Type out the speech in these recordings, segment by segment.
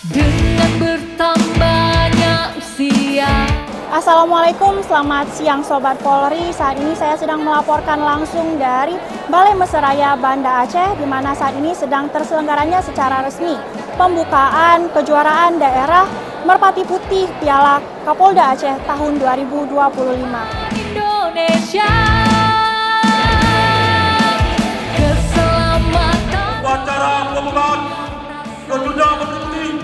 Dengan bertambahnya usia. Assalamualaikum, selamat siang Sobat Polri. Saat ini saya sedang melaporkan langsung dari Balai Meseraya Banda Aceh, di mana saat ini sedang terselenggaranya secara resmi pembukaan kejuaraan daerah Merpati Putih Piala Kapolda Aceh tahun 2025. Indonesia, keselamatan. Upacara pembukaan kejuaraan Merpati Putih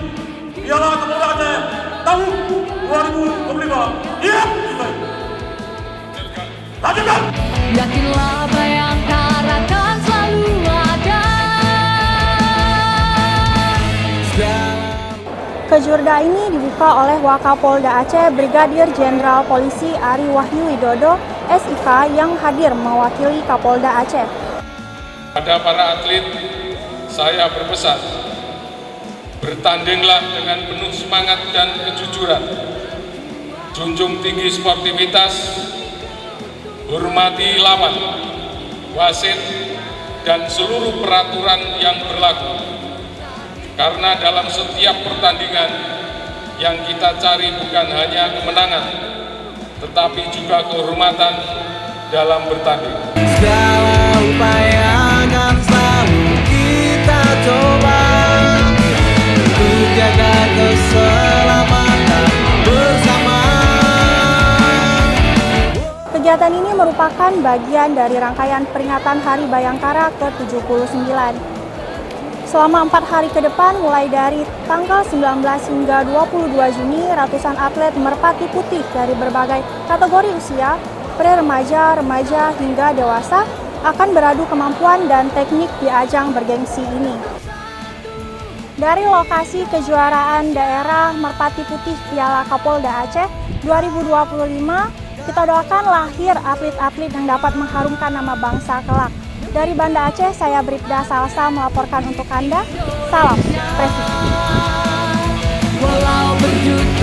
Piala Kapolda Aceh tahun 2025. Iya, lanjutkan. Yakinlah Bayangkara akan selalu ada. Kejurda ini dibuka oleh Wakapolda Aceh Brigadir Jenderal Polisi Ari Wahyu Widodo, SIK, yang hadir mewakili Kapolda Aceh. Pada para atlet, saya berpesan, bertandinglah dengan penuh semangat dan kejujuran, junjung tinggi sportivitas, hormati lawan, wasit, dan seluruh peraturan yang berlaku. Karena dalam setiap pertandingan yang kita cari bukan hanya kemenangan, tetapi juga kehormatan dalam bertanding. Segala upaya akan selalu kita coba untuk jaga keselamatan bersama. Kegiatan ini merupakan bagian dari rangkaian peringatan Hari Bayangkara ke-79. Selama 4 hari ke depan, mulai dari tanggal 19 hingga 22 Juni, ratusan atlet Merpati Putih dari berbagai kategori usia, pre-remaja, remaja, hingga dewasa, akan beradu kemampuan dan teknik di ajang bergengsi ini. Dari lokasi kejuaraan daerah Merpati Putih Piala Kapolda Aceh 2025, kita doakan lahir atlet-atlet yang dapat mengharumkan nama bangsa kelak. Dari Banda Aceh, saya Bribda Salsa melaporkan untuk Anda. Salam Presiden. Walau berjuta